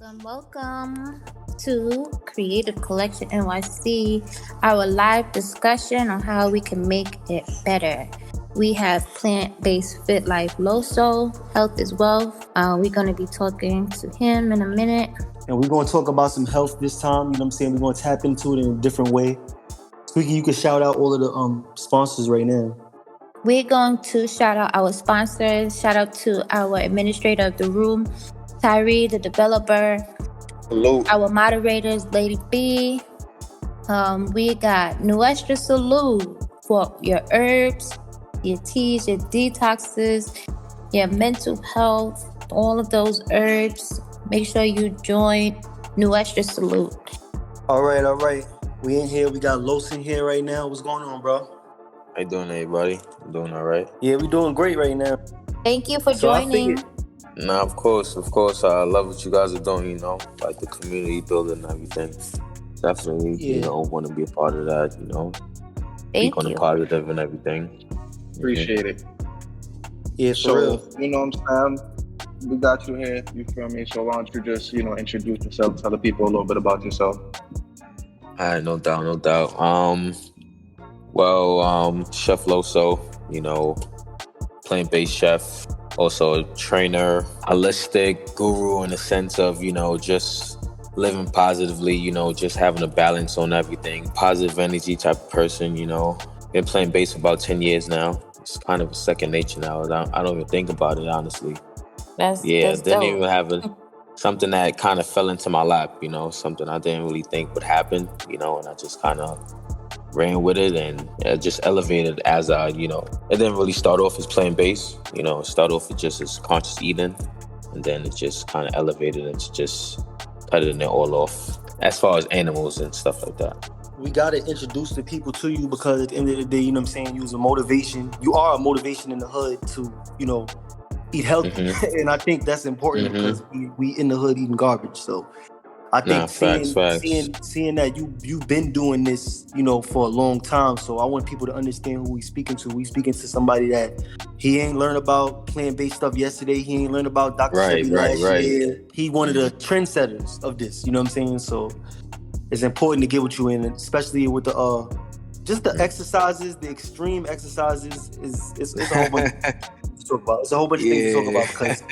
Welcome to Creative Collection NYC, our live discussion on how we can make it better. We have PlantBase Fitlife Loso, Health is Wealth. We're going to be talking to him in a minute. And we're going to talk about some health this time. You know what I'm saying? We're going to tap into it in a different way. Squeaky, you can shout out all of the sponsors right now. We're going to shout out our sponsors. Shout out to our administrator of the room, Tyree, the developer. Hello. Our moderators, Lady B. We got Nuestra Salud for your herbs, your teas, your detoxes, your mental health, all of those herbs. Make sure you join Nuestra Salud. All right. We in here. We got Los in here right now. What's going on, bro? How you doing, everybody? I'm doing all right. Yeah, we doing great right now. Thank you for joining. Nah, of course. I love what you guys are doing, like the community building and everything. Definitely, want to be a part of that, Thank Speak on the positive and everything. Appreciate it. Yeah, for real. You know what I'm saying? We got you here, you feel me? So why don't you just, introduce yourself, tell the people a little bit about yourself. All right, no doubt. Chef Loso, plant-based chef, also a trainer, holistic guru in the sense of, just living positively, just having a balance on everything, positive energy type of person, Been playing bass for about 10 years now. It's kind of a second nature now. I don't even think about it, honestly. That's didn't dope. even have something that kind of fell into my lap, something I didn't really think would happen, and I just kind of ran with it and just elevated as it didn't really start off as playing bass, it started off with just as conscious eating, and then it just kind of elevated into just cutting it all off as far as animals and stuff like that. We got to introduce the people to you because at the end of the day, you know what I'm saying, you're a motivation. You are a motivation in the hood to, eat healthy. Mm-hmm. And I think that's important because we in the hood eating garbage. So I think seeing that you've been doing this, for a long time. So I want people to understand who we speaking to. We speaking to somebody that he ain't learned about plant-based stuff yesterday. He ain't learned about Dr. Sebi last year. He one of the trendsetters of this, you know what I'm saying? So it's important to get what you in, especially with the just the exercises, the extreme exercises it's a whole bunch to talk about. It's a whole bunch of things to talk about because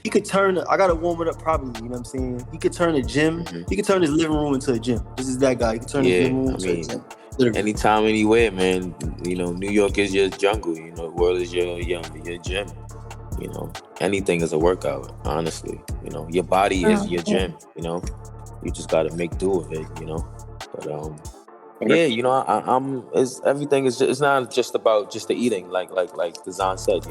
he could turn. I gotta warm it up properly. You know what I'm saying? He could turn a gym. He could turn his living room into a gym. This is that guy. He could turn his living room into a gym. Literally. Anytime, anywhere, man. New York is your jungle. The world is your gym. Anything is a workout. Honestly, your body is your gym. You just gotta make do of it. But everything is. It's not just about just the eating, like Dzyn said.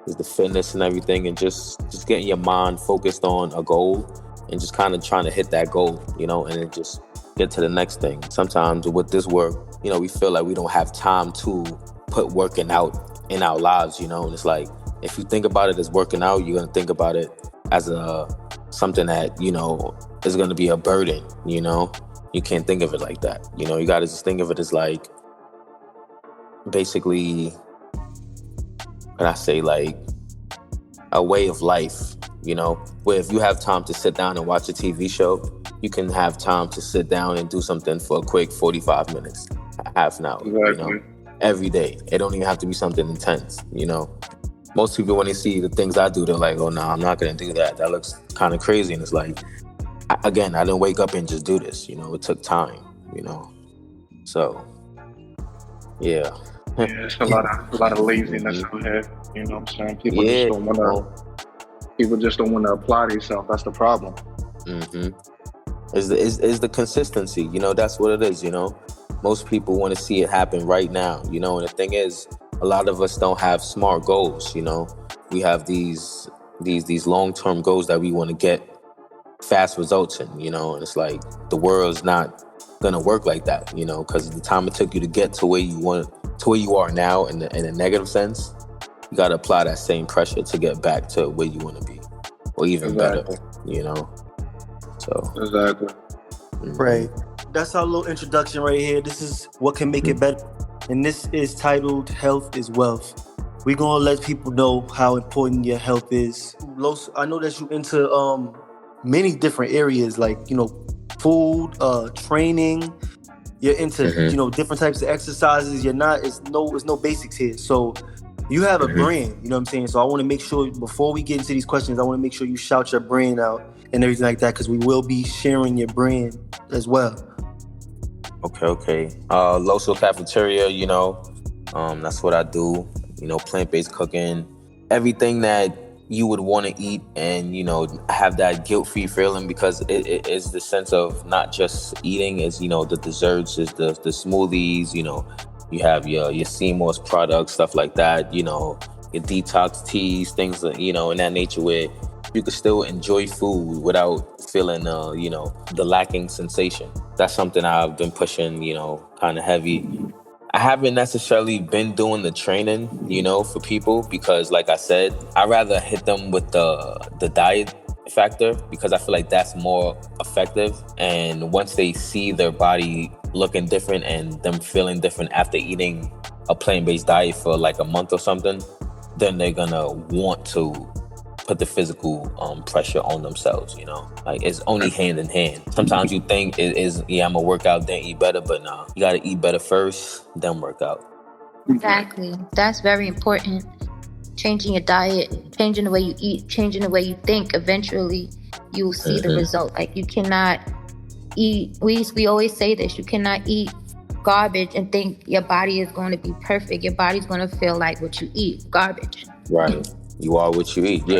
Is the fitness and everything, and just getting your mind focused on a goal, and just kind of trying to hit that goal, and then just get to the next thing. Sometimes with this work, we feel like we don't have time to put working out in our lives, and it's like if you think about it as working out, you're gonna think about it as something that is gonna be a burden, You can't think of it like that. You got to just think of it as like basically, when I say like a way of life, where if you have time to sit down and watch a TV show, you can have time to sit down and do something for a quick 45 minutes, half an hour, exactly. Every day. It don't even have to be something intense, Most people, when they see the things I do, they're like, oh, no, I'm not going to do that. That looks kind of crazy. And it's like, I didn't wake up and just do this, it took time, So, yeah. It's a lot of laziness out here, you know what I'm saying? People just don't want to apply themselves. That's the problem. Is the consistency, that's what it is, Most people want to see it happen right now, and the thing is, a lot of us don't have smart goals, We have these long-term goals that we want to get fast results in, and it's like the world's not gonna work like that, because the time it took you to get to where you are now in a negative sense, you got to apply that same pressure to get back to where you want to be, or even better, So exactly, right. That's our little introduction right here. This is what can make it better, and this is titled "Health is Wealth." We're gonna let people know how important your health is. Los, I know that you into many different areas, like, food, training. You're into, different types of exercises. It's no basics here. So you have a brand, you know what I'm saying? So I want to make sure, before we get into these questions, I want to make sure you shout your brand out and everything like that, because we will be sharing your brand as well. Okay. Loso Cafeteria, that's what I do. Plant-based cooking, everything that you would want to eat, and have that guilt-free feeling, because it is the sense of not just eating, is the desserts, is the smoothies, you have your seamoss products, stuff like that, your detox teas, things in that nature, where you could still enjoy food without feeling the lacking sensation. That's something I've been pushing kind of heavy. I haven't necessarily been doing the training, for people, because like I said, I'd rather hit them with the diet factor, because I feel like that's more effective. And once they see their body looking different and them feeling different after eating a plant-based diet for like a month or something, then they're gonna want to put the physical pressure on themselves, like it's only hand in hand. Sometimes you think it is, I'm gonna work out then eat better, but nah, you gotta eat better first, then work out. Exactly. That's very important. Changing your diet, changing the way you eat, changing the way you think, eventually you'll see the result. Like, you cannot eat, we always say this, you cannot eat garbage and think your body is going to be perfect. Your body's going to feel like what you eat, garbage. Right. You are what you eat. Yeah,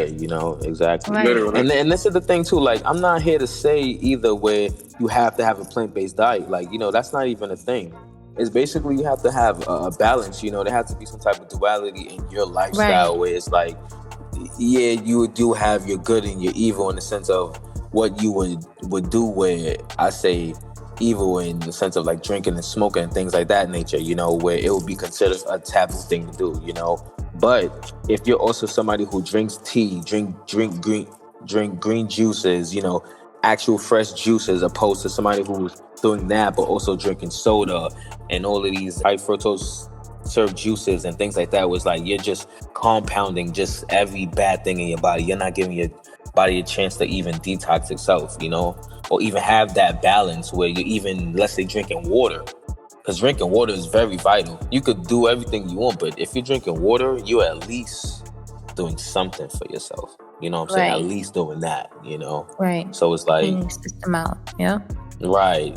exactly. Right. And this is the thing too, like, I'm not here to say either where you have to have a plant-based diet. Like, that's not even a thing. It's basically you have to have a balance, there has to be some type of duality in your lifestyle, where it's like, yeah, you do have your good and your evil, in the sense of what you would do, where I say evil in the sense of like drinking and smoking and things like that nature, where it would be considered a taboo thing to do, But if you're also somebody who drinks tea, drink green juices, actual fresh juices, opposed to somebody who's doing that but also drinking soda and all of these high fructose syrup juices and things like that, was like you're just compounding just every bad thing in your body. You're not giving your body a chance to even detox itself, or even have that balance where you're even, let's say, drinking water. Because drinking water is very vital. You could do everything you want, but if you're drinking water, you're at least doing something for yourself. You know what I'm saying? At least doing that, Right. So it's like... cleaning system out, yeah. Right,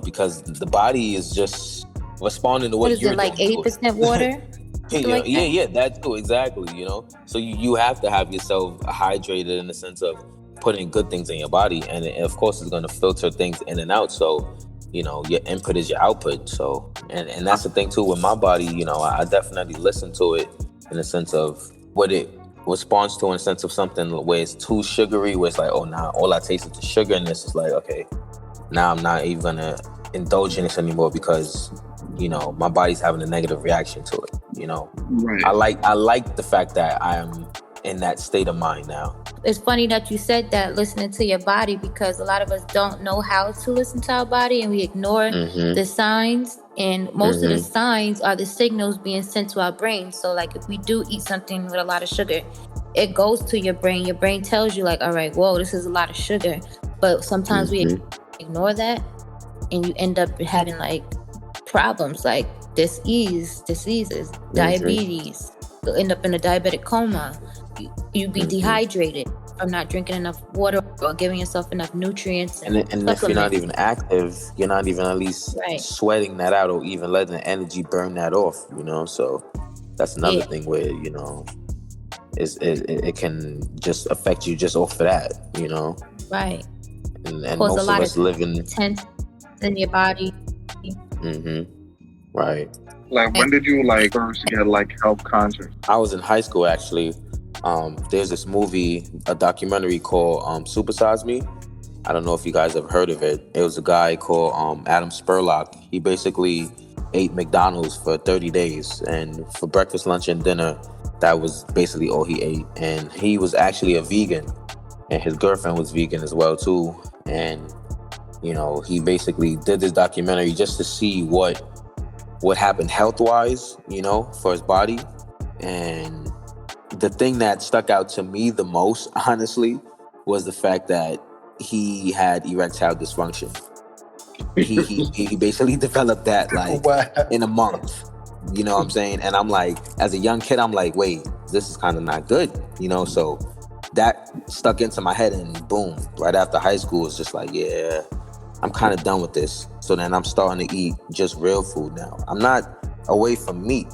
because the body is just responding to what you're doing. What is it, like 80% water? Yeah, that's cool, exactly, So you have to have yourself hydrated, in the sense of putting good things in your body. And of course, it's going to filter things in and out. So, your input is your output. So, and that's the thing too with my body, I definitely listen to it in the sense of what it responds to, in the sense of something where it's too sugary, where it's like, oh, nah, all I taste is the sugar. And this is like, okay, now I'm not even going to indulge in this anymore, because, my body's having a negative reaction to it, Right. I like the fact that I am in that state of mind now. It's funny that you said that, listening to your body, because a lot of us don't know how to listen to our body, and we ignore the signs. And most of the signs are the signals being sent to our brain. So like, if we do eat something with a lot of sugar, it goes to your brain. Your brain tells you like, all right, whoa, this is a lot of sugar. But sometimes we ignore that, and you end up having like problems like diseases, diabetes. You'll end up in a diabetic coma. You be dehydrated from not drinking enough water or giving yourself enough nutrients. And if you're not even active, you're not even at least sweating that out, or even letting the energy burn that off, So that's another thing where, it can just affect you just off of that, Right. And most of us live in tense in your body. Right. Like, when did you first get health conscious? I was in high school, actually. There's this movie, a documentary called Supersize Me. I don't know if you guys have heard of it. It was a guy called Adam Spurlock. He basically ate McDonald's for 30 days, and for breakfast, lunch, and dinner, that was basically all he ate. And he was actually a vegan, and his girlfriend was vegan as well too. And he basically did this documentary just to see what happened health-wise, for his body. And the thing that stuck out to me the most, honestly, was the fact that he had erectile dysfunction. He basically developed that like in a month. You know what I'm saying? And I'm like, as a young kid, I'm like, wait, this is kind of not good, you know? So that stuck into my head, and boom, right after high school, it's just like, yeah, I'm kind of done with this. So then I'm starting to eat just real food now. I'm not away from meat,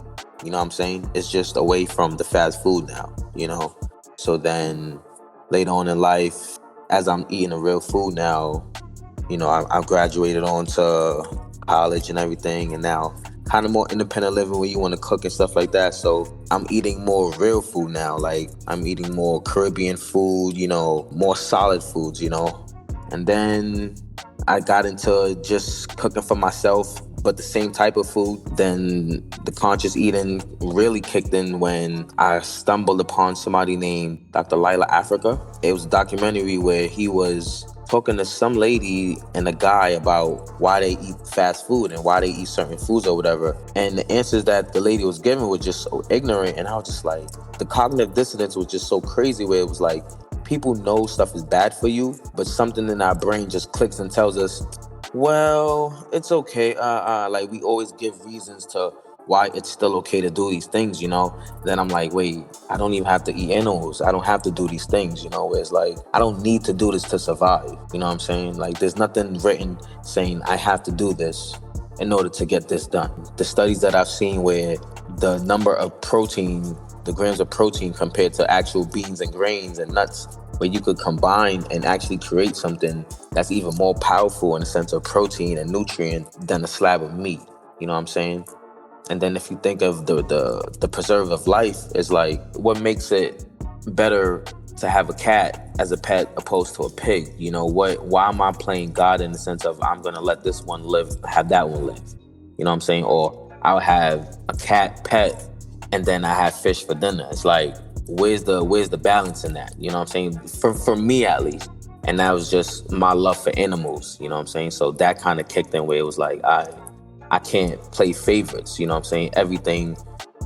you know what I'm saying? It's just away from the fast food now, you know? So then later on in life, as I'm eating the real food now, you know, I've graduated on to college and everything, and now kind of more independent living where you want to cook and stuff like that. So I'm eating more real food now. Like, I'm eating more Caribbean food, you know, more solid foods, you know. And then I got into just cooking for myself, but the same type of food. Then the conscious eating really kicked in when I stumbled upon somebody named Dr. Lila Africa. It was a documentary where he was talking to some lady and a guy about why they eat fast food and why they eat certain foods or whatever. And the answers that the lady was giving were just so ignorant. And I was just like, the cognitive dissonance was just so crazy, where it was like, people know stuff is bad for you, but something in our brain just clicks and tells us, well, it's okay. Like, we always give reasons to why it's still okay to do these things, you know? Then I'm like, wait, I don't even have to eat animals. I don't have to do these things, you know? Where it's like, I don't need to do this to survive. You know what I'm saying? Like, there's nothing written saying I have to do this in order to get this done. The studies that I've seen where the number of protein, the grams of protein compared to actual beans and grains and nuts, where you could combine and actually create something that's even more powerful in the sense of protein and nutrient than a slab of meat. You know what I'm saying? And then if you think of the preserve of life, is like, what makes it better to have a cat as a pet opposed to a pig? You know, why am I playing God in the sense of I'm gonna let this one live, have that one live? You know what I'm saying? Or I'll have a cat pet and then I have fish for dinner. It's like, where's the balance in that? You know what I'm saying? For me at least. And that was just my love for animals, you know what I'm saying? So that kind of kicked in where it was like, I can't play favorites, you know what I'm saying?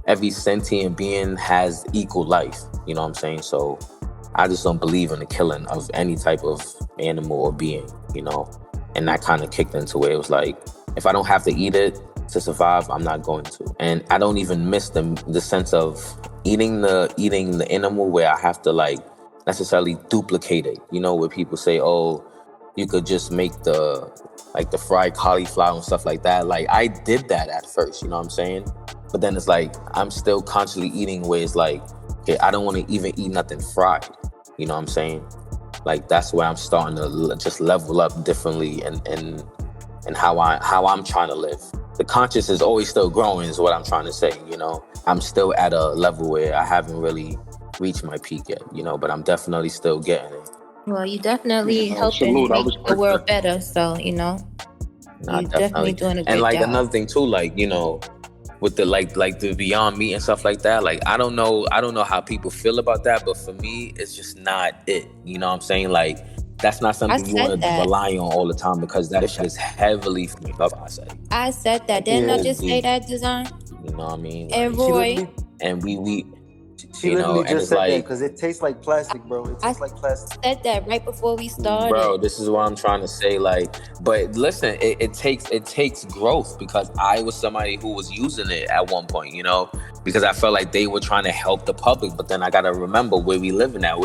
Every sentient being has equal life, you know what I'm saying? So I just don't believe in the killing of any type of animal or being, you know? And that kind of kicked into where it was like, if I don't have to eat it to survive, I'm not going to. And I don't even miss the sense of eating the animal where I have to like necessarily duplicate it, you know, where people say, oh, you could just make the fried cauliflower and stuff like that. Like, I did that at first, you know what I'm saying? But then it's like, I'm still constantly eating where it's like, okay, I don't want to even eat nothing fried. You know what I'm saying? Like, that's where I'm starting to just level up differently and how I'm trying to live. The conscious is always still growing is what I'm trying to say, you know? I'm still at a level where I haven't really reached my peak yet, you know, but I'm definitely still getting it. Well, you definitely helping make the world better. So, you know, you're definitely doing a good and like job. Another thing too, like, you know, with the like the Beyond Meat and stuff like that, like I don't know how people feel about that, but for me, it's just not it. You know what I'm saying? Like, that's not something you want to rely on all the time, because that shit is heavily up. I said that. Didn't I just say that, Dzyn? You know what I mean? Like, and Roy. And we She literally just said that because it tastes like plastic, bro. It tastes like plastic. I said that right before we started. Bro, this is what I'm trying to say. Like, but listen, it takes growth, because I was somebody who was using it at one point, you know, because I felt like they were trying to help the public. But then I got to remember where we living at,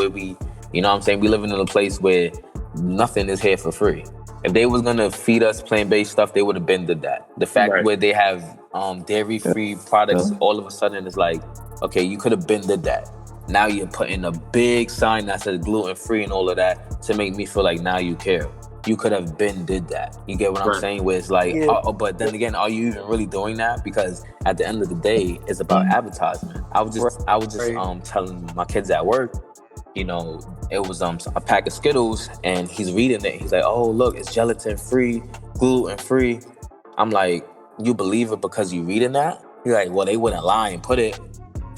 you know what I'm saying? We living in a place where nothing is here for free. If they was going to feed us plant-based stuff, they would have been did that. The fact where they have dairy-free products, all of a sudden it's like, okay, you could have been did that. Now you're putting a big sign that says gluten-free and all of that to make me feel like now you care. You could have been did that. You get what I'm saying? Where it's like, but then again, are you even really doing that? Because at the end of the day, it's about advertisement. I was just telling my kids at work, you know, it was a pack of Skittles, and he's reading it. He's like, oh, look, it's gelatin-free, gluten-free. I'm like, you believe it because you reading that? He's like, well, they wouldn't lie and put it.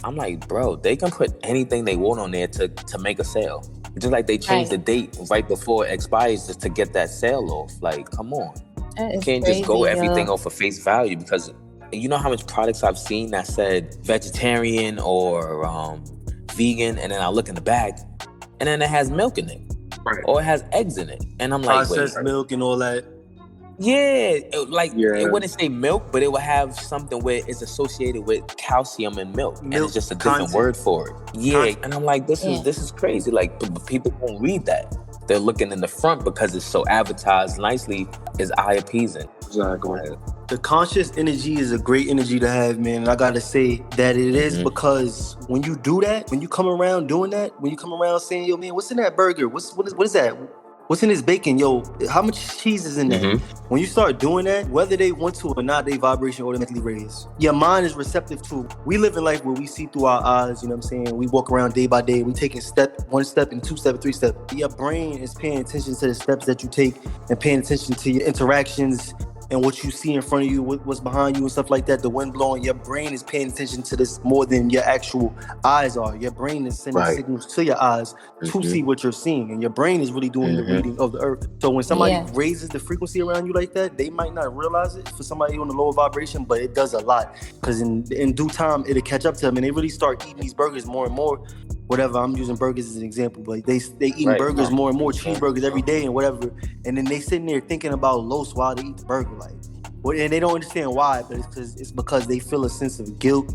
I'm like, bro, they can put anything they want on there to make a sale. Just like they change the date right before it expires just to get that sale off. Like, come on. You can't just go everything off of face value, because you know how much products I've seen that said vegetarian or vegan, and then I look in the back and then it has milk in it. or it has eggs in it. And I'm like, processed milk and all that. Yeah, it wouldn't say milk, but it would have something where it's associated with calcium in milk, and it's just a different word for it. Yeah, and I'm like, this is crazy. Like, but people won't read that. They're looking in the front because it's so advertised nicely, is eye appeasing. Exactly. The conscious energy is a great energy to have, man. And I gotta say that it is because when you do that, when you come around doing that, when you come around saying, yo, man, what's in that burger? What is that? What's in this bacon? Yo, how much cheese is in that? When you start doing that, whether they want to or not, they vibration automatically raise. Your mind is receptive to it. We live in life where we see through our eyes, you know what I'm saying? We walk around day by day. We taking one step and 2 step, 3 step. Your brain is paying attention to the steps that you take and paying attention to your interactions and what you see in front of you, what's behind you and stuff like that, the wind blowing. Your brain is paying attention to this more than your actual eyes are. Your brain is sending signals to your eyes to see what you're seeing. And your brain is really doing the reading of the earth. So when somebody raises the frequency around you like that, they might not realize it for somebody on the lower vibration, but it does a lot. Because in due time, it'll catch up to them and they really start eating these burgers more and more. Whatever, I'm using burgers as an example, but they eating burgers more and more, cheeseburgers every day and whatever, and then they sitting there thinking about Los while they eat the burger, like, and they don't understand why, but it's because they feel a sense of guilt,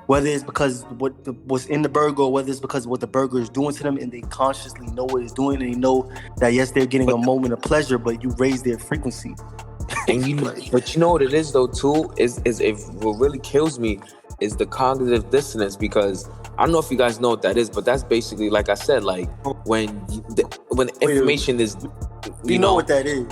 whether it's because what's in the burger or whether it's because what the burger is doing to them, and they consciously know what it's doing, and they know that yes, they're getting a moment of pleasure, but you raise their frequency. And but you know what it is though too is what really kills me is the cognitive dissonance, because I don't know if you guys know what that is, but that's basically, like I said, like when information is, you know what that is.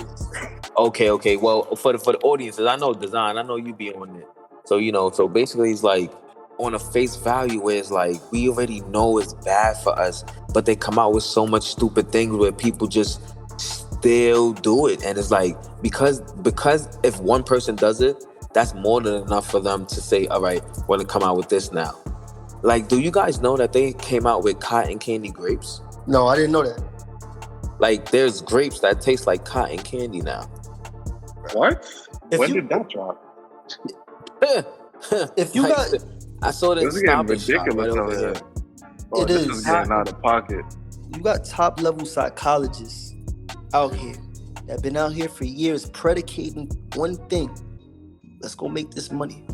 Okay. Well, for the audiences, I know Dzyn, I know you be on it. So basically it's like on a face value where it's like we already know it's bad for us, but they come out with so much stupid things where people just still do it, and it's like because if one person does it, that's more than enough for them to say, all right, we're gonna come out with this now. Like, do you guys know that they came out with cotton candy grapes? No, I didn't know that. Like, there's grapes that taste like cotton candy now. What? When did that drop? If you got, I saw this ridiculous right over here. Oh, this is getting out of pocket. You got top level psychologists out here that been out here for years predicating one thing: let's go make this money.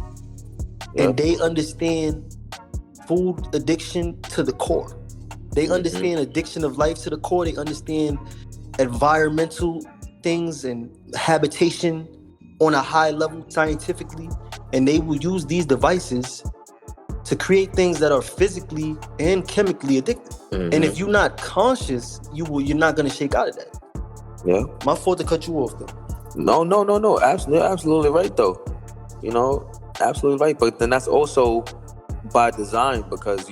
Yep. And they understand food addiction to the core. They understand addiction of life to the core. They understand environmental things and habitation on a high level scientifically. And they will use these devices to create things that are physically and chemically addictive. And if you're not conscious, you're not going to shake out of that. Yeah. My fault to cut you off though. No. Absolutely right though. Absolutely right. But then that's also by design, because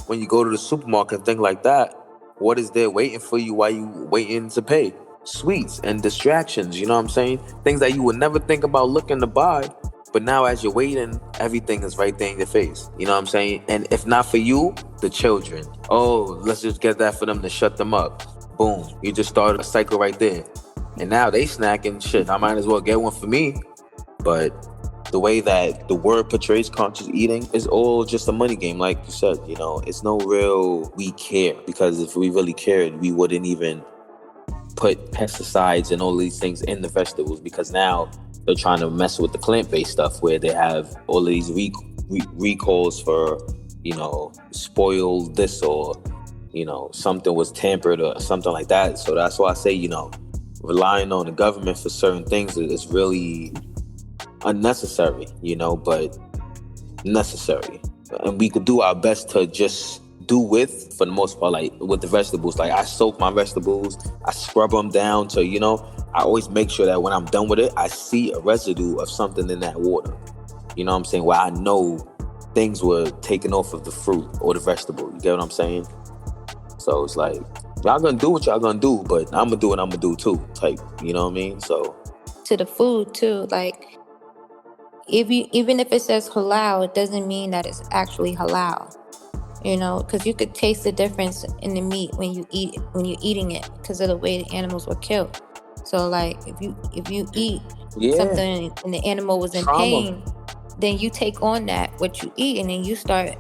when you go to the supermarket and things like that, what is there waiting for you while you waiting to pay? Sweets and distractions, you know what I'm saying? Things that you would never think about looking to buy, but now as you're waiting, everything is right there in your face, you know what I'm saying? And if not for you, the children, let's just get that for them to shut them up. Boom, you just started a cycle right there. And now they snacking, shit, I might as well get one for me. But the way that the word portrays conscious eating is all just a money game, like you said. It's no real we care, because if we really cared, we wouldn't even put pesticides and all these things in the vegetables, because now they're trying to mess with the plant-based stuff where they have all of these recalls for spoiled this, or something was tampered or something like that. So that's why I say relying on the government for certain things is really unnecessary, but necessary. And we could do our best to just do with, for the most part, like with the vegetables. Like, I soak my vegetables, I scrub them down to, I always make sure that when I'm done with it, I see a residue of something in that water. You know what I'm saying? Where I know things were taken off of the fruit or the vegetable. You get what I'm saying? So it's like, y'all gonna do what y'all gonna do, but I'm gonna do what I'm gonna do too, type, you know what I mean? So to the food too, like, even if it says halal, it doesn't mean that it's actually halal. Because you could taste the difference in the meat when you're eating it, because of the way the animals were killed. So like, if you eat something and the animal was in pain, then you take on what you eat, and then you start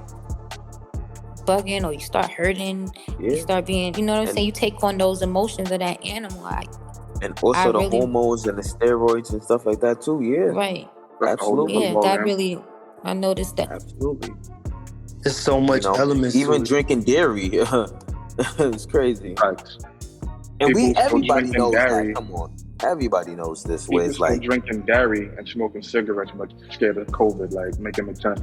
bugging or you start hurting, you start being, you know what I'm saying? You take on those emotions of that animal. And also the hormones and the steroids and stuff like that too. Yeah. Right. Absolutely. Yeah, that really, I noticed that. Absolutely. There's so much elements. Even drinking dairy. It's crazy. Right. And everybody knows that. Come on. Everybody knows this. People it's like drinking dairy and smoking cigarettes, but scared of COVID. Like, make it make sense.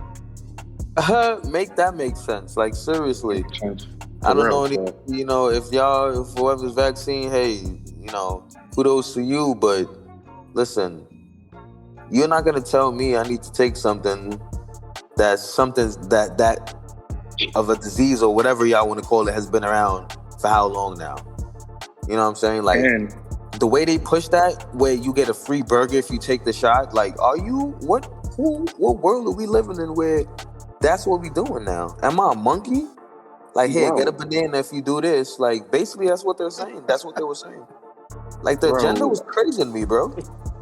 Make that make sense. Like, seriously. I don't know any, if whoever's vaccine, hey, kudos to you, but listen, you're not gonna tell me I need to take something that of a disease or whatever y'all want to call it has been around for how long now? You know what I'm saying? Like, the way they push that, where you get a free burger if you take the shot, like, what world are we living in where that's what we doing now? Am I a monkey? Like, hey, get a banana if you do this. Like, basically, that's what they're saying. That's what they were saying. Like, the agenda was crazy to me, bro.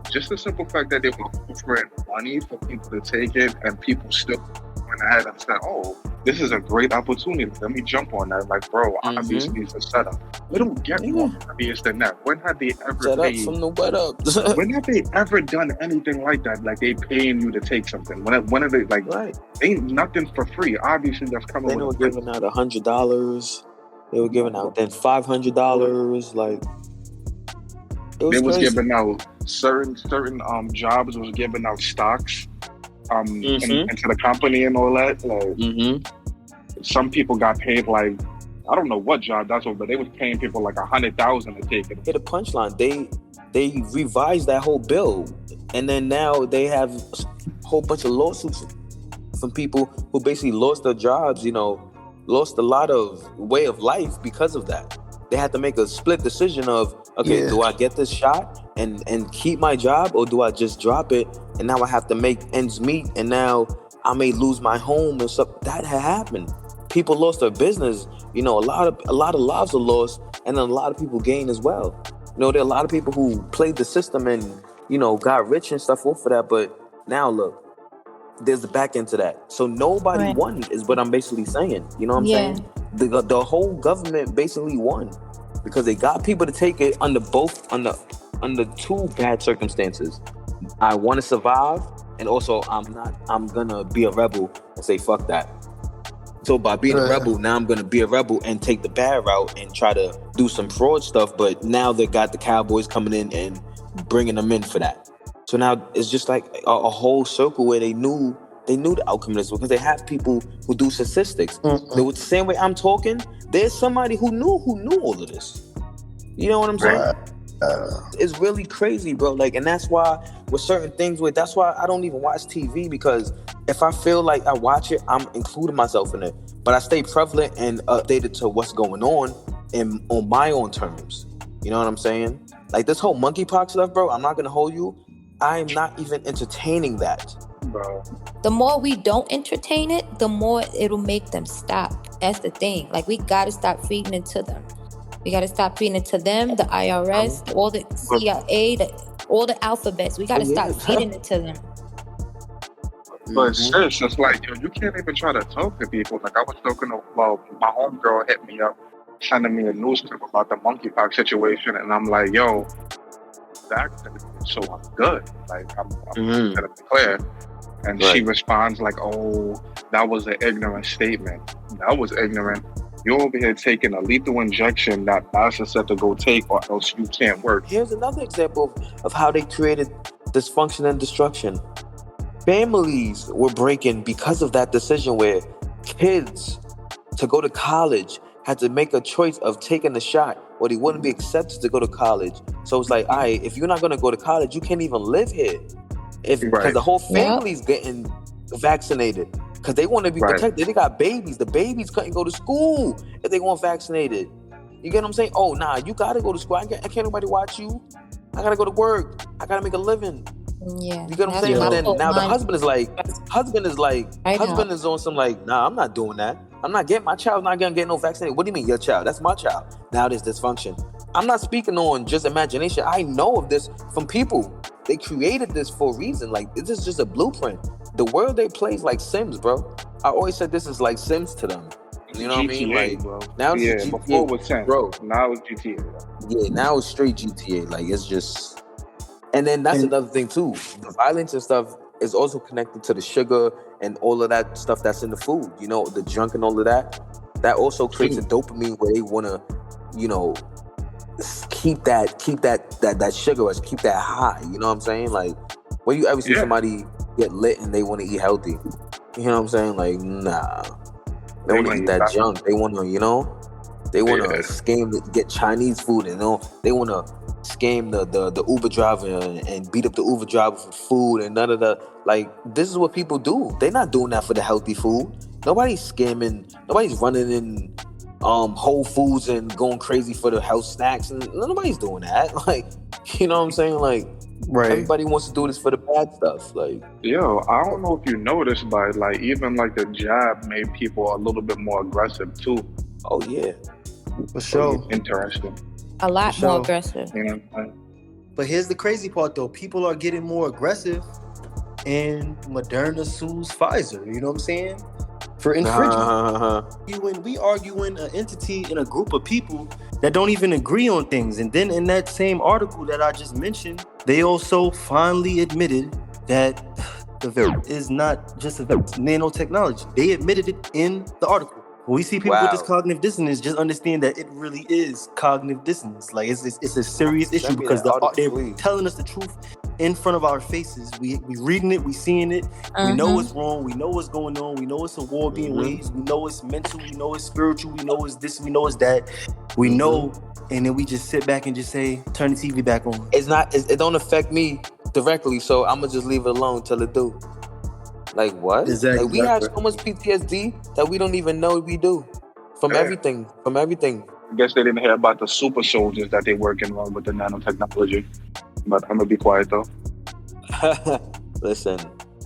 Just the simple fact that they were offering money for people to take it, and people still went ahead and said, "Oh, this is a great opportunity. Let me jump on that." Like, bro, obviously it's a setup. We don't get more obvious than that. When have they ever paid? From the wet up. When have they ever done anything like that? Like, they paying you to take something. When are they like? Right. Ain't nothing for free. Obviously, that's coming. They were giving out $100. They were giving out then $500. Like, they was giving out certain jobs was giving out stocks into the company and all that. Like, some people got paid, like, I don't know what job that's over, but they was paying people like $100,000 to take it. Hit a punchline. They revised that whole bill, and then now they have a whole bunch of lawsuits from people who basically lost their jobs. Lost a lot of way of life because of that. They had to make a split decision of, okay, do I get this shot and keep my job, or do I just drop it and now I have to make ends meet, and now I may lose my home and stuff. That had happened. People lost their business. A lot of lives are lost, and then a lot of people gain as well. There are a lot of people who played the system and got rich and stuff off of that. But now look, there's the back end to that. So nobody won is what I'm basically saying. You know what I'm saying? The whole government basically won because they got people to take it under two bad circumstances. I want to survive, and also I'm gonna be a rebel and say fuck that. So by being a rebel, now I'm gonna be a rebel and take the bad route and try to do some fraud stuff. But now they got the Cowboys coming in and bringing them in for that. So now it's just like a whole circle where they knew the outcome of this, because they have people who do statistics. They were the same way I'm talking. There's somebody who knew all of this. You know what I'm saying? It's really crazy, bro. Like, and that's why with certain things, that's why I don't even watch TV, because if I feel like I watch it, I'm including myself in it. But I stay prevalent and updated to what's going on on my own terms. You know what I'm saying? Like, this whole monkeypox stuff, bro, I'm not gonna hold you. I'm not even entertaining that. Bro. The more we don't entertain it, the more it'll make them stop. That's the thing. Like, we gotta stop feeding it to them. We gotta stop feeding it to them, the IRS, all the CIA, all the alphabets. We gotta stop feeding it to them. But sis, it's like, you can't even try to talk to people. Like, I was talking to, my homegirl hit me up, sending me a news clip about the monkeypox situation, and I'm like, yo, that's so I'm good. Like, I'm gonna clear. And she responds like, oh, that was an ignorant statement. That was ignorant. You're over here taking a lethal injection that doctor said to go take, or else you can't work. Here's another example of how they created dysfunction and destruction. Families were breaking because of that decision, where kids to go to college had to make a choice of taking the shot, or they wouldn't be accepted to go to college. So it's like, all right, if you're not going to go to college, you can't even live here. Because the whole family's getting vaccinated because they want to be protected. They got babies. The babies couldn't go to school if they weren't vaccinated. You get what I'm saying? Oh, nah, you got to go to school. I can't nobody watch you. I got to go to work. I got to make a living. Yeah. You get what I'm saying? But then now the husband is on some like, nah, I'm not doing that. My child's not going to get no vaccinated. What do you mean your child? That's my child. Now there's dysfunction. I'm not speaking on just imagination. I know of this from people. They created this for a reason. Like, this is just a blueprint. The world they play is like Sims, bro. I always said this is like Sims to them. You know what I mean? Like, bro. now it's Yeah, GTA, before it was 10. bro. Now it's GTA. Yeah, now it's straight GTA. Like, it's just... And then that's And- another thing, too. The violence and stuff is also connected to the sugar and all of that stuff that's in the food. You know, the junk and all of that. That also creates a dopamine where they want to, you know, keep that sugar rush, keep that high. You know what I'm saying? Like, when you ever see somebody get lit and they want to eat healthy, you know what I'm saying? Like, nah, they want to eat that junk. They want to, you know, they want to scam, get Chinese food, and they want to scam the Uber driver and beat up the Uber driver for food and none of the, like, this is what people do. They're not doing that for the healthy food. Nobody's scamming. Nobody's running in Whole Foods and going crazy for the health snacks, and nobody's doing that. Like, you know what I'm saying? Like, everybody wants to do this for the bad stuff. Like, yo, I don't know if you noticed, but like even like the jab made people a little bit more aggressive too. Oh yeah, for sure. Interesting. A lot more aggressive. You know what I'm saying? But here's the crazy part, though. People are getting more aggressive, and Moderna sues Pfizer. You know what I'm saying? For infringement. We arguing an entity in a group of people that don't even agree on things. And then in that same article that I just mentioned, they also finally admitted that the virus is not just a nanotechnology. They admitted it in the article. When we see people with this cognitive dissonance, just understand that it really is cognitive dissonance. Like, it's a serious issue because they're telling us the truth in front of our faces. We reading it, we seeing it. We know it's wrong. We know what's going on. We know it's a war being waged. We know it's mental. We know it's spiritual. We know it's this. We know it's that. We know, and then we just sit back and just say, turn the TV back on. It don't affect me directly, so I'm gonna just leave it alone till it do. Like, what? Exactly. Like, we have so much PTSD that we don't even know we do from everything. I guess they didn't hear about the super soldiers that they're working on with the nanotechnology. But I'm gonna be quiet though. Listen,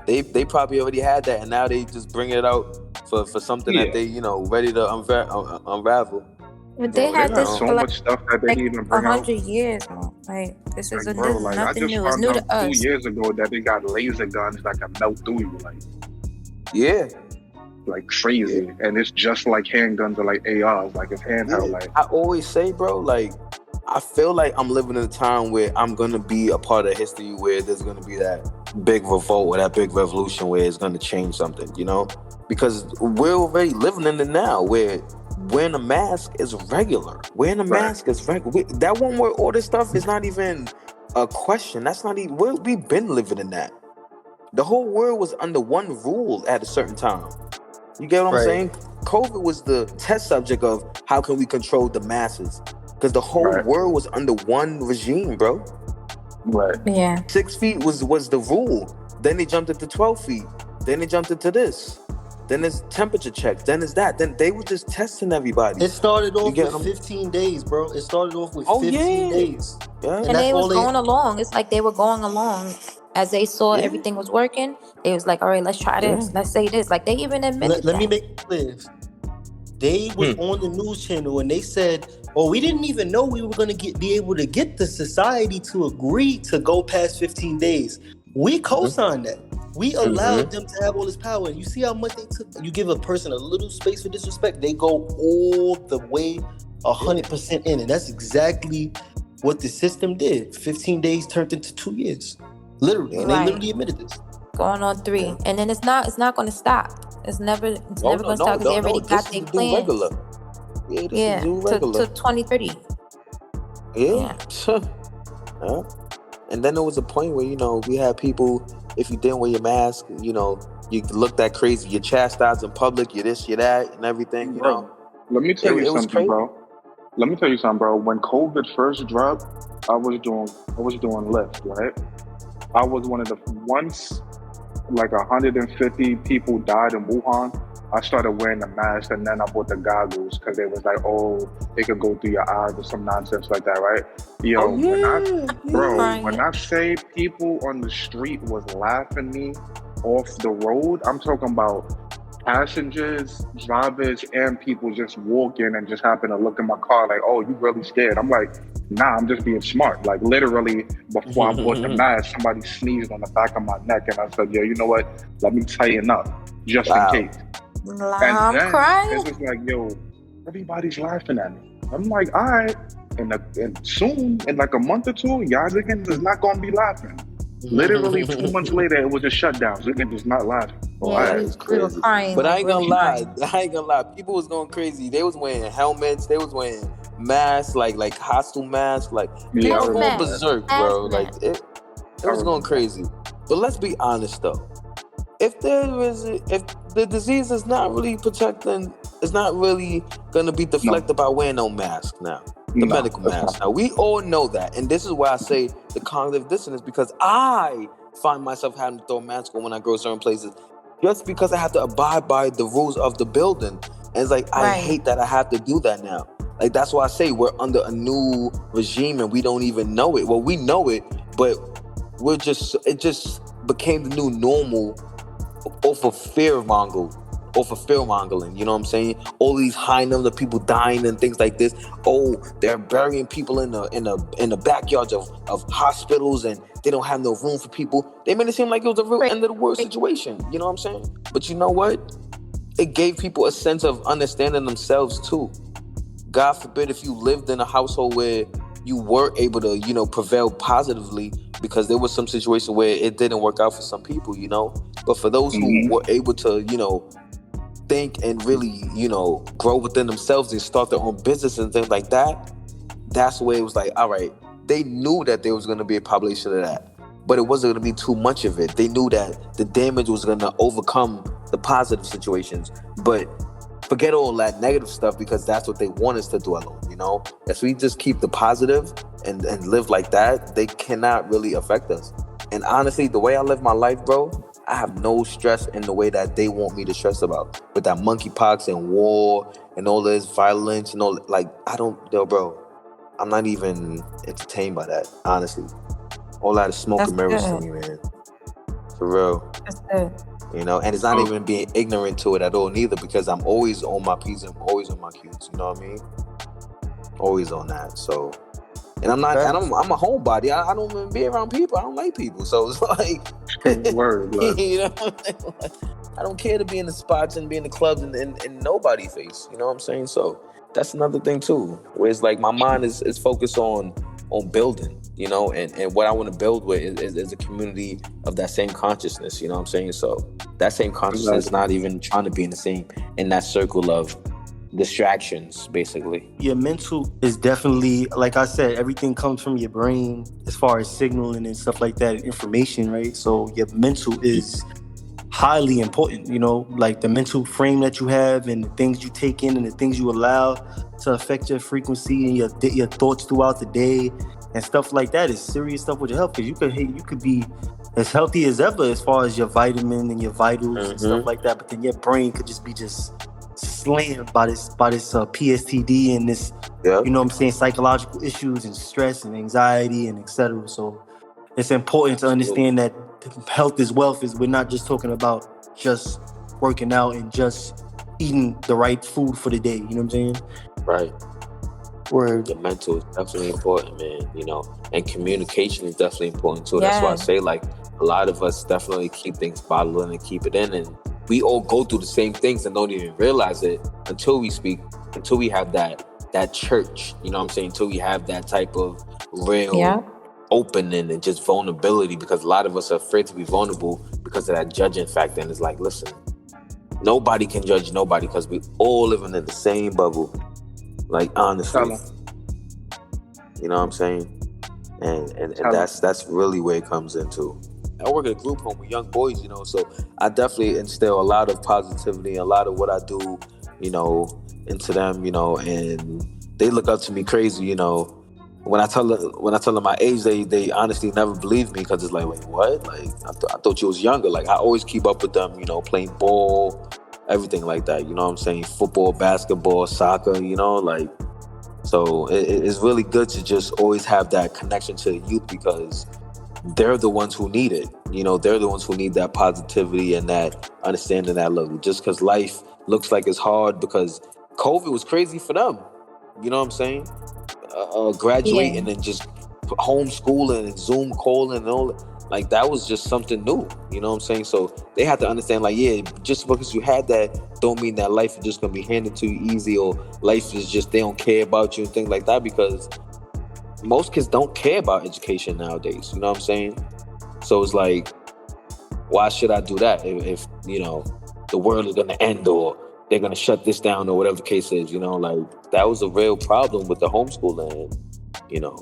they probably already had that, and now they just bring it out for something that they, you know, ready to unravel. But they had this so for much stuff that they even bring 100 years. Like, this is nothing new. I just found out 2 years ago that they got laser guns that can melt through you, like. Yeah. Like crazy, and it's just like handguns or like ARs, like it's handheld. Like, I always say, bro, like, I feel like I'm living in a time where I'm gonna be a part of history where there's gonna be that big revolt or that big revolution where it's gonna change something, you know? Because we're already living in it now where wearing a mask is regular. Wearing a mask is regular. That one word order stuff is not even a question. That's not even, we've been living in that. The whole world was under one rule at a certain time. You get what I'm saying? COVID was the test subject of how can we control the masses? Because the whole world was under one regime, bro. Right. Yeah. 6 feet was the rule. Then they jumped it to 12 feet. Then they jumped into this. Then there's temperature checks. Then there's that. Then they were just testing everybody. It started off with 15 days, bro. It started off with 15 days. Yeah. And they was going along. It's like they were going along. As they saw everything was working, they was like, all right, let's try this. Let's say this. Like, they even admitted Let me make it clear. They was on the news channel and they said, oh, we didn't even know we were going to be able to get the society to agree to go past 15 days. We co-signed that. We allowed them to have all this power. And you see how much they took? You give a person a little space for disrespect, they go all the way 100% in. And that's exactly what the system did. 15 days turned into 2 years. Literally. And they literally admitted this. Going on 3. And then it's not going to stop. It's never going to stop because they already got their plans. To 2030. Yeah. And then there was a point where, you know, we had people, if you didn't wear your mask, you know, you looked that crazy. You're chastised in public, you're this, you're that, and everything, you know. Let me tell you something, bro. When COVID first dropped, I was doing Lyft, right? I was one of the once like 150 people died in Wuhan. I started wearing the mask and then I bought the goggles because they was like, oh, they could go through your eyes or some nonsense like that, right? Yo, when I say people on the street was laughing me off the road, I'm talking about passengers, drivers, and people just walking and just happen to look in my car like, oh, you really scared? I'm like, nah, I'm just being smart. Like, literally, before I bought the mask, somebody sneezed on the back of my neck and I said, yo, you know what? Let me tighten up just in case. And I'm then crying. it's just like, yo, everybody's laughing at me. I'm like, all right. And soon, in like a month or two, y'all niggas is not gonna be laughing. Literally 2 months later, it was a shutdown. Niggas is not laughing. Yeah, we were crying. But like, I ain't gonna lie. People was going crazy. They was wearing helmets. They was wearing masks, like costume masks. Like they was going berserk, bro. Like it was going crazy. But let's be honest though. If the disease is not really protecting, it's not really gonna be deflected by wearing no mask now. The medical mask. Now we all know that, and this is why I say the cognitive dissonance, because I find myself having to throw a mask on when I go certain places, just because I have to abide by the rules of the building. And it's like I hate that I have to do that now. Like that's why I say we're under a new regime and we don't even know it. Well, we know it, but it just became the new normal off of fear mongering, you know what I'm saying? All these high numbers of people dying and things like this. Oh, they're burying people in the backyards of hospitals and they don't have no room for people. They made it seem like it was a real end of the world situation, you know what I'm saying? But you know what? It gave people a sense of understanding themselves too. God forbid if you lived in a household where you were able to, you know, prevail positively, because there was some situation where it didn't work out for some people, you know. But for those who were able to, you know, think and really, you know, grow within themselves and start their own business and things like that, that's where it was like, all right, they knew that there was going to be a population of that, but it wasn't going to be too much of it. They knew that the damage was going to overcome the positive situations, but forget all that negative stuff, because that's what they want us to dwell on, you know? If we just keep the positive and live like that, they cannot really affect us. And honestly, the way I live my life, bro, I have no stress in the way that they want me to stress about. With that monkeypox and war and all this violence and all, like, bro, I'm not even entertained by that, honestly. All that is smoke and mirrors to me, man. For real. That's good. You know, and it's not even being ignorant to it at all neither, because I'm always on my P's and I'm always on my Q's, you know what I mean? Always on that. So, and I'm a homebody. I don't even be around people. I don't like people. So it's like, word, you know, I don't care to be in the spots and be in the clubs and nobody face, you know what I'm saying? So that's another thing too, where it's like my mind is focused on building, you know, and what I want to build with is a community of that same consciousness, you know what I'm saying? So that same consciousness is not even trying to be in that circle of distractions, basically. Your mental is definitely, like I said, everything comes from your brain as far as signaling and stuff like that, information, right? So your mental is highly important, you know, like the mental frame that you have and the things you take in and the things you allow to affect your frequency and your thoughts throughout the day and stuff like that is serious stuff with your health, because you could be as healthy as ever as far as your vitamin and your vitals and stuff like that, but then your brain could just be slammed by this PSTD and this, you know what I'm saying, psychological issues and stress and anxiety and etc. So it's important to understand that health is wealth. We're not just talking about just working out and just eating the right food for the day, you know what I'm saying? Right. Word. The mental is definitely important, man, you know, and communication is definitely important too. That's why I say, like, a lot of us definitely keep things bottled in and keep it in, and we all go through the same things and don't even realize it until we speak, until we have that church, you know what I'm saying, until we have that type of real opening and just vulnerability, because a lot of us are afraid to be vulnerable because of that judging factor. And it's like, listen, nobody can judge nobody because we all living in the same bubble. Like, honestly, you know what I'm saying? And that's really where it comes into. I work at a group home with young boys, you know, so I definitely instill a lot of positivity, a lot of what I do, you know, into them, you know, and they look up to me crazy, you know. When I tell them my age, they honestly never believe me, because it's like, wait, what? Like, I thought you was younger. Like, I always keep up with them, you know, playing ball, everything like that, you know what I'm saying? Football, basketball, soccer, you know, like, so it's really good to just always have that connection to the youth, because they're the ones who need it. You know, they're the ones who need that positivity and that understanding that, look, just because life looks like it's hard, because COVID was crazy for them. You know what I'm saying? Graduating and just homeschooling and Zoom calling and all that. Like, that was just something new. You know what I'm saying? So they have to understand, like, yeah, just because you had that don't mean that life is just gonna be handed to you easy, or life is just they don't care about you and things like that, because most kids don't care about education nowadays. You know what I'm saying? So it's like, why should I do that if you know the world is gonna end, or they're gonna shut this down, or whatever the case is? You know, like that was a real problem with the homeschooling. You know,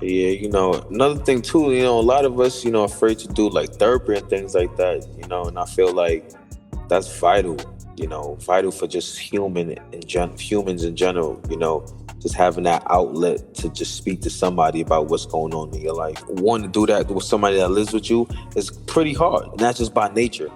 yeah. You know, another thing too. You know, a lot of us, you know, afraid to do like therapy and things like that. You know, and I feel like that's vital. You know, vital for just humans in general. You know, just having that outlet to just speak to somebody about what's going on in your life. Wanting to do that with somebody that lives with you is pretty hard, and that's just by nature.